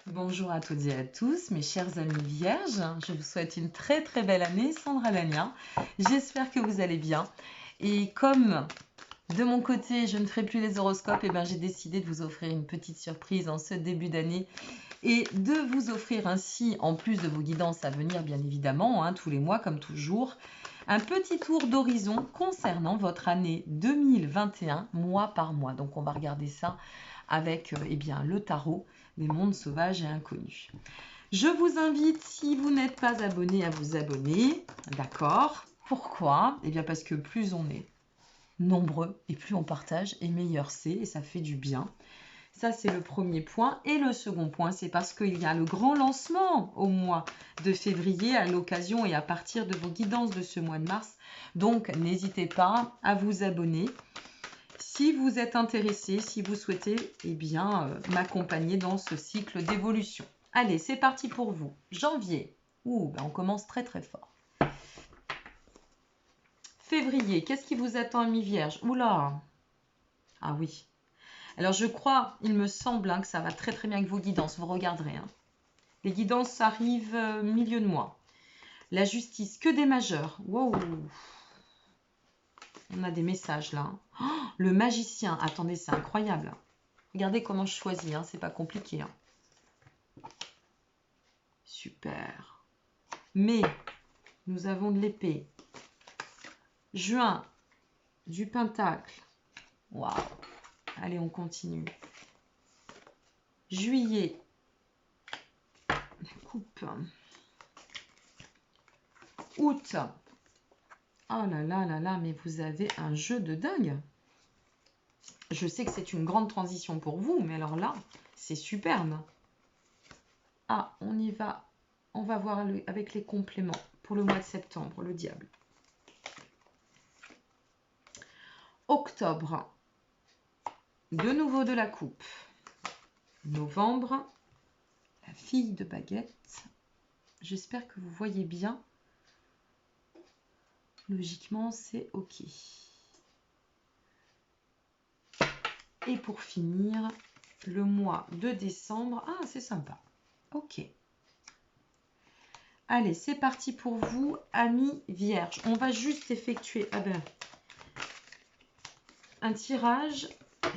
Bonjour à toutes et à tous, mes chers amis vierges. Je vous souhaite une très très belle année, Sandra Lania. J'espère que vous allez bien. Et comme de mon côté, je ne ferai plus les horoscopes, j'ai décidé de vous offrir une petite surprise en ce début d'année et de vous offrir ainsi, en plus de vos guidances à venir, bien évidemment, tous les mois comme toujours, un petit tour d'horizon concernant votre année 2021, mois par mois. Donc on va regarder ça avec le tarot des mondes sauvages et inconnus. Je vous invite, si vous n'êtes pas abonné, à vous abonner. D'accord? Pourquoi? Parce que plus on est nombreux et plus on partage, et meilleur c'est, et ça fait du bien. Ça, c'est le premier point. Et le second point, c'est parce qu'il y a le grand lancement au mois de février à l'occasion et à partir de vos guidances de ce mois de mars. Donc, n'hésitez pas à vous abonner. Si vous êtes intéressé, si vous souhaitez m'accompagner dans ce cycle d'évolution. Allez, c'est parti pour vous. Janvier. On commence très très fort. Février, qu'est-ce qui vous attend, amis vierges? Oula! Ah oui. Alors je crois, il me semble que ça va très très bien avec vos guidances. Vous regarderez. Les guidances arrivent milieu de mois. La justice, que des majeurs. Wow! On a des messages là. Oh, le magicien. Attendez, c'est incroyable. Regardez comment je choisis. C'est pas compliqué. Super. Mai, nous avons de l'épée. Juin, du pentacle. Waouh. Allez, on continue. Juillet, la coupe. Août. Oh là là là là, mais vous avez un jeu de dingue. Je sais que c'est une grande transition pour vous, mais alors là, c'est superbe. Ah, on y va. On va voir avec les compléments pour le mois de septembre, le diable. Octobre, de nouveau de la coupe. Novembre, la fille de baguette. J'espère que vous voyez bien. Logiquement, c'est OK. Et pour finir, le mois de décembre. Ah, c'est sympa. OK. Allez, c'est parti pour vous, amis vierges. On va juste effectuer un tirage.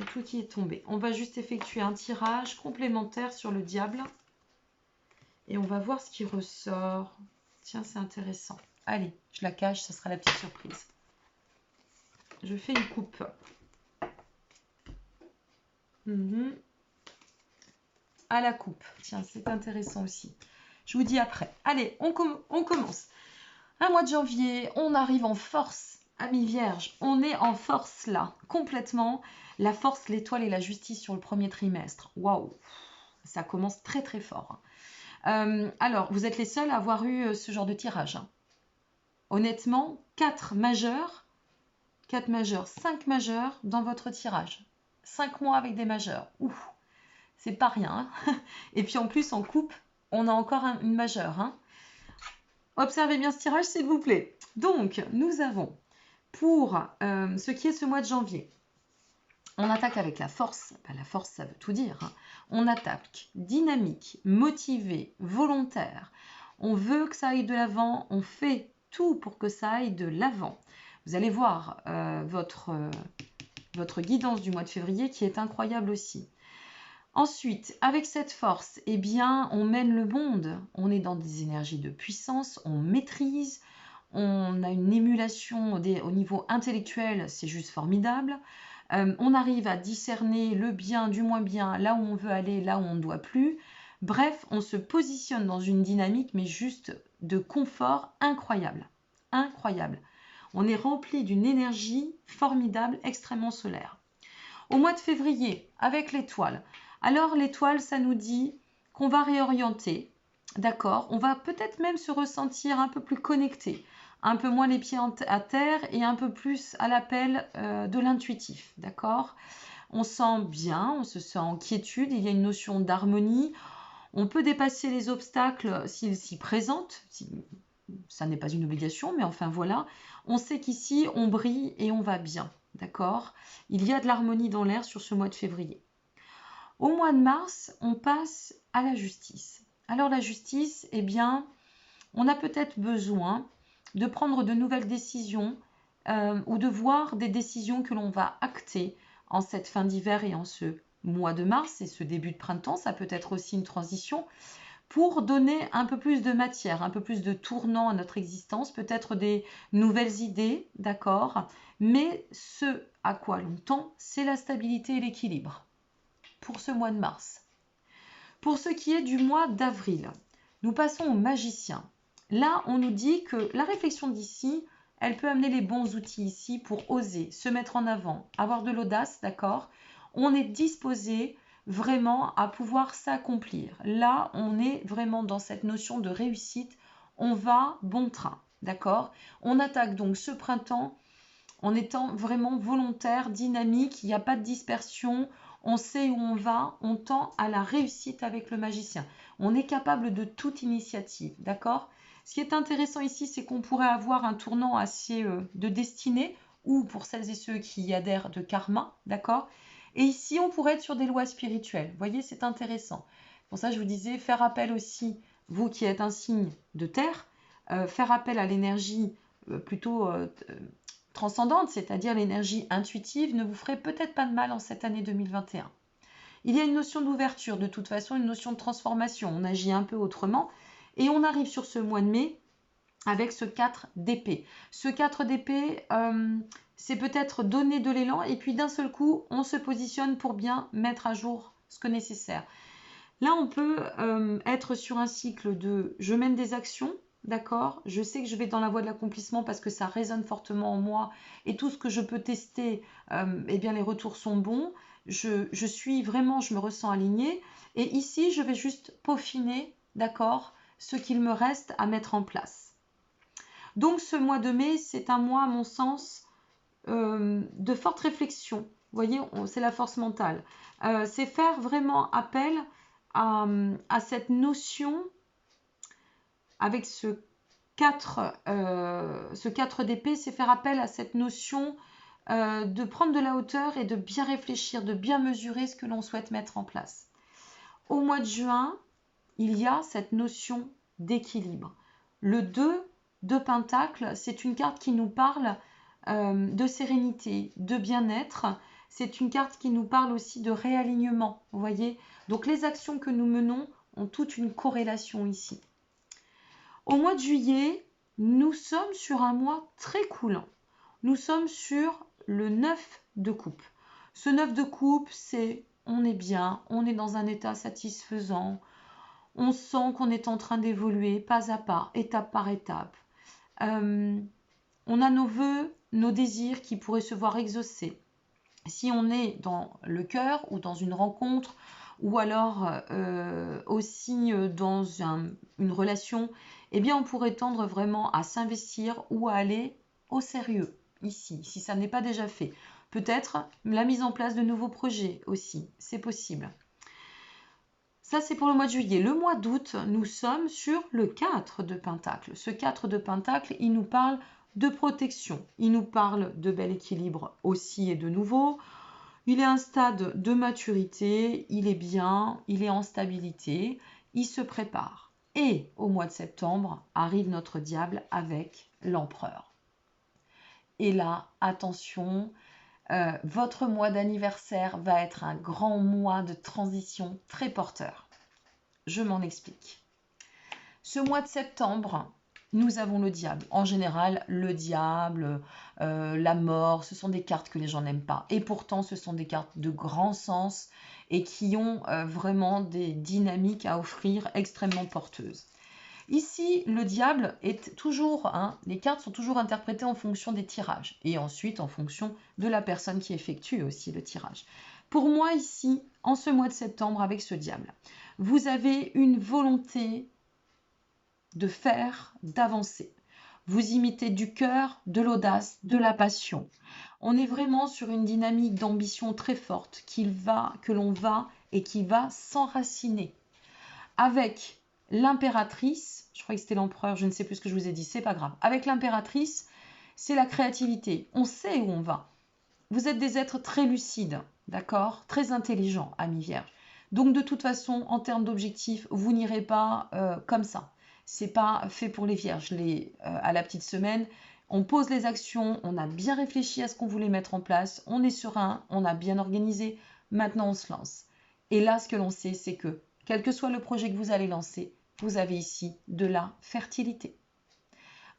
Et tout qui est tombé. On va juste effectuer un tirage complémentaire sur le diable. Et on va voir ce qui ressort. Tiens, c'est intéressant. Allez, je la cache, ça sera la petite surprise. Je fais une coupe. À la coupe. Tiens, c'est intéressant aussi. Je vous dis après. Allez, on commence. Un mois de janvier, on arrive en force, amis vierges. On est en force là, complètement. La force, l'étoile et la justice sur le premier trimestre. Waouh, ça commence très très fort. Alors, vous êtes les seuls à avoir eu ce genre de tirage. Honnêtement, 4 majeurs, 5 majeurs dans votre tirage. 5 mois avec des majeurs. Ouf, c'est pas rien. Et puis en plus, en coupe, on a encore une majeure. Observez bien ce tirage, s'il vous plaît. Donc, nous avons, pour ce qui est ce mois de janvier, on attaque avec la force. La force, ça veut tout dire. On attaque dynamique, motivé, volontaire. On veut que ça aille de l'avant. On fait tout pour que ça aille de l'avant. Vous allez voir votre guidance du mois de février qui est incroyable aussi. Ensuite, avec cette force, on mène le monde. On est dans des énergies de puissance, on maîtrise, on a une émulation au niveau intellectuel, c'est juste formidable. On arrive à discerner le bien du moins bien, là où on veut aller, là où on ne doit plus. Bref, on se positionne dans une dynamique, mais juste de confort incroyable. Incroyable. On est rempli d'une énergie formidable, extrêmement solaire. Au mois de février, avec l'étoile. Alors l'étoile, ça nous dit qu'on va réorienter, d'accord? On va peut-être même se ressentir un peu plus connecté, un peu moins les pieds à terre et un peu plus à l'appel de l'intuitif, d'accord? On sent bien, on se sent en quiétude, il y a une notion d'harmonie. On peut dépasser les obstacles s'ils s'y présentent, ça n'est pas une obligation, mais enfin voilà. On sait qu'ici, on brille et on va bien, d'accord? Il y a de l'harmonie dans l'air sur ce mois de février. Au mois de mars, on passe à la justice. Alors la justice, eh bien, on a peut-être besoin de prendre de nouvelles décisions ou de voir des décisions que l'on va acter en cette fin d'hiver et en ce mois de mars et ce début de printemps. Ça peut être aussi une transition pour donner un peu plus de matière, un peu plus de tournant à notre existence, peut-être des nouvelles idées, d'accord? Mais ce à quoi l'on tend, c'est la stabilité et l'équilibre pour ce mois de mars. Pour ce qui est du mois d'avril, nous passons au magicien. Là, on nous dit que la réflexion d'ici, elle peut amener les bons outils ici pour oser, se mettre en avant, avoir de l'audace, d'accord? On est disposé vraiment à pouvoir s'accomplir. Là, on est vraiment dans cette notion de réussite. On va bon train, d'accord? On attaque donc ce printemps en étant vraiment volontaire, dynamique, il n'y a pas de dispersion, on sait où on va, on tend à la réussite avec le magicien. On est capable de toute initiative, d'accord? Ce qui est intéressant ici, c'est qu'on pourrait avoir un tournant assez de destinée, ou pour celles et ceux qui y adhèrent de karma, d'accord? Et ici, on pourrait être sur des lois spirituelles. Vous voyez, c'est intéressant. Pour ça, je vous disais, faire appel aussi, vous qui êtes un signe de terre, faire appel à l'énergie plutôt transcendante, c'est-à-dire l'énergie intuitive, ne vous ferait peut-être pas de mal en cette année 2021. Il y a une notion d'ouverture, de toute façon, une notion de transformation. On agit un peu autrement. Et on arrive sur ce mois de mai avec ce 4 d'épée. Ce 4 d'épée, c'est peut-être donner de l'élan et puis d'un seul coup, on se positionne pour bien mettre à jour ce que nécessaire. Là, on peut être sur un cycle de je mène des actions, d'accord? Je sais que je vais dans la voie de l'accomplissement parce que ça résonne fortement en moi et tout ce que je peux tester, eh bien les retours sont bons. Je suis vraiment, je me ressens alignée. Et ici, je vais juste peaufiner, d'accord, ce qu'il me reste à mettre en place. Donc ce mois de mai, c'est un mois, à mon sens, de forte réflexion. Vous voyez, c'est la force mentale. C'est faire vraiment appel à cette notion avec ce 4 d'épée, c'est faire appel à cette notion de prendre de la hauteur et de bien réfléchir, de bien mesurer ce que l'on souhaite mettre en place. Au mois de juin, il y a cette notion d'équilibre. Le 2 de Pentacle, c'est une carte qui nous parle de sérénité, de bien-être. C'est une carte qui nous parle aussi de réalignement, vous voyez. Donc les actions que nous menons ont toute une corrélation ici. Au mois de juillet, nous sommes sur un mois très coulant. Nous sommes sur le 9 de coupe. Ce 9 de coupe, c'est on est bien, on est dans un état satisfaisant, on sent qu'on est en train d'évoluer pas à pas, étape par étape. On a nos vœux, nos désirs qui pourraient se voir exaucés. Si on est dans le cœur ou dans une rencontre ou alors aussi dans une relation, eh bien on pourrait tendre vraiment à s'investir ou à aller au sérieux ici, si ça n'est pas déjà fait. Peut-être la mise en place de nouveaux projets aussi, c'est possible. Ça, c'est pour le mois de juillet. Le mois d'août, nous sommes sur le 4 de Pentacle. Ce 4 de Pentacle, il nous parle de protection. Il nous parle de bel équilibre aussi et de nouveau. Il est à un stade de maturité, il est bien, il est en stabilité, il se prépare. Et au mois de septembre, arrive notre diable avec l'empereur. Et là, attention, votre mois d'anniversaire va être un grand mois de transition très porteur. Je m'en explique. Ce mois de septembre, nous avons le diable. En général, le diable, la mort, ce sont des cartes que les gens n'aiment pas. Et pourtant, ce sont des cartes de grand sens et qui ont vraiment des dynamiques à offrir extrêmement porteuses. Ici, le diable est toujours, les cartes sont toujours interprétées en fonction des tirages et ensuite en fonction de la personne qui effectue aussi le tirage. Pour moi, ici, en ce mois de septembre, avec ce diable, vous avez une volonté de faire, d'avancer. Vous imitez du cœur, de l'audace, de la passion. On est vraiment sur une dynamique d'ambition très forte que l'on va et qui va s'enraciner. Avec l'impératrice, je crois que c'était l'empereur, je ne sais plus ce que je vous ai dit, c'est pas grave. Avec l'impératrice, c'est la créativité. On sait où on va. Vous êtes des êtres très lucides, d'accord? Très intelligents, amis vierges. Donc de toute façon, en termes d'objectifs, vous n'irez pas comme ça. C'est pas fait pour les vierges. À la petite semaine, on pose les actions, on a bien réfléchi à ce qu'on voulait mettre en place, on est serein, on a bien organisé, maintenant on se lance. Et là, ce que l'on sait, c'est que, quel que soit le projet que vous allez lancer, vous avez ici de la fertilité.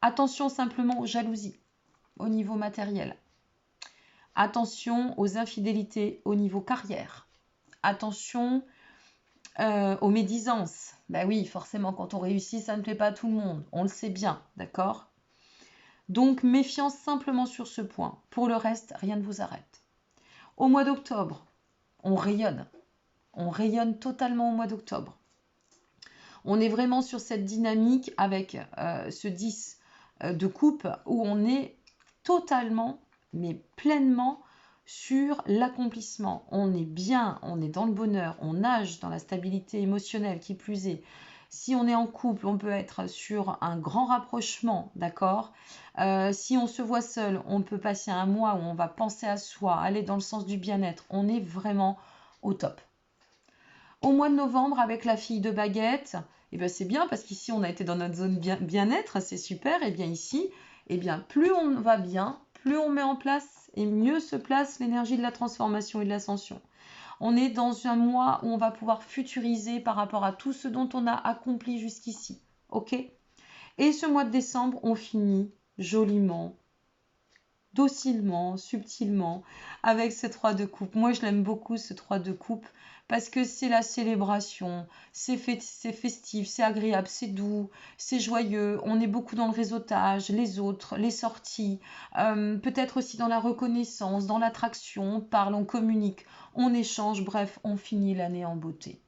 Attention simplement aux jalousies au niveau matériel. Attention aux infidélités au niveau carrière. Attention aux médisances. Ben oui, forcément, quand on réussit, ça ne plaît pas à tout le monde. On le sait bien, d'accord? Donc, méfiance simplement sur ce point. Pour le reste, rien ne vous arrête. Au mois d'octobre, on rayonne. On rayonne totalement au mois d'octobre. On est vraiment sur cette dynamique avec ce 10 de coupe où on est totalement, mais pleinement sur l'accomplissement. On est bien, on est dans le bonheur, on nage dans la stabilité émotionnelle qui plus est. Si on est en couple, on peut être sur un grand rapprochement, d'accord? Si on se voit seul, on peut passer un mois où on va penser à soi, aller dans le sens du bien-être. On est vraiment au top. Au mois de novembre, avec la fille de baguette, eh bien c'est bien parce qu'ici on a été dans notre zone bien-être, c'est super. Et bien ici, eh bien plus on va bien, plus on met en place et mieux se place l'énergie de la transformation et de l'ascension. On est dans un mois où on va pouvoir futuriser par rapport à tout ce dont on a accompli jusqu'ici. Ok? Et ce mois de décembre, on finit joliment, docilement, subtilement, avec ce 3 de coupe. Moi, je l'aime beaucoup, ce 3 de coupe, parce que c'est la célébration, c'est festif, c'est agréable, c'est doux, c'est joyeux. On est beaucoup dans le réseautage, les autres, les sorties, peut-être aussi dans la reconnaissance, dans l'attraction, on parle, on communique, on échange, bref, on finit l'année en beauté.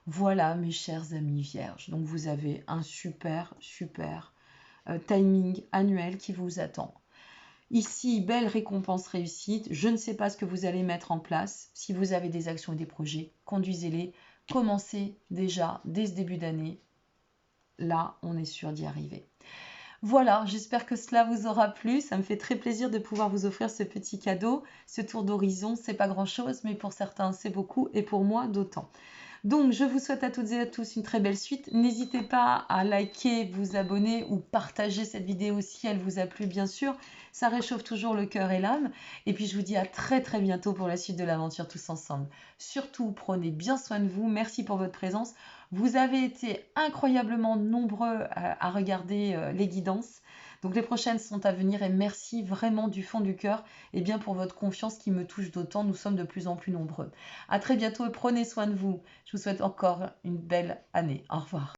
Voilà, mes chers amis vierges. Donc, vous avez un super timing annuel qui vous attend. Ici, belle récompense réussite. Je ne sais pas ce que vous allez mettre en place. Si vous avez des actions et des projets, conduisez-les. Commencez déjà dès ce début d'année. Là, on est sûr d'y arriver. Voilà, j'espère que cela vous aura plu. Ça me fait très plaisir de pouvoir vous offrir ce petit cadeau, ce tour d'horizon. C'est pas grand-chose, mais pour certains, c'est beaucoup et pour moi, d'autant. Donc, je vous souhaite à toutes et à tous une très belle suite. N'hésitez pas à liker, vous abonner ou partager cette vidéo si elle vous a plu, bien sûr. Ça réchauffe toujours le cœur et l'âme. Et puis, je vous dis à très très bientôt pour la suite de l'aventure tous ensemble. Surtout, prenez bien soin de vous. Merci pour votre présence. Vous avez été incroyablement nombreux à regarder les guidances. Donc les prochaines sont à venir et merci vraiment du fond du cœur et bien pour votre confiance qui me touche d'autant. Nous sommes de plus en plus nombreux. À très bientôt et prenez soin de vous. Je vous souhaite encore une belle année. Au revoir.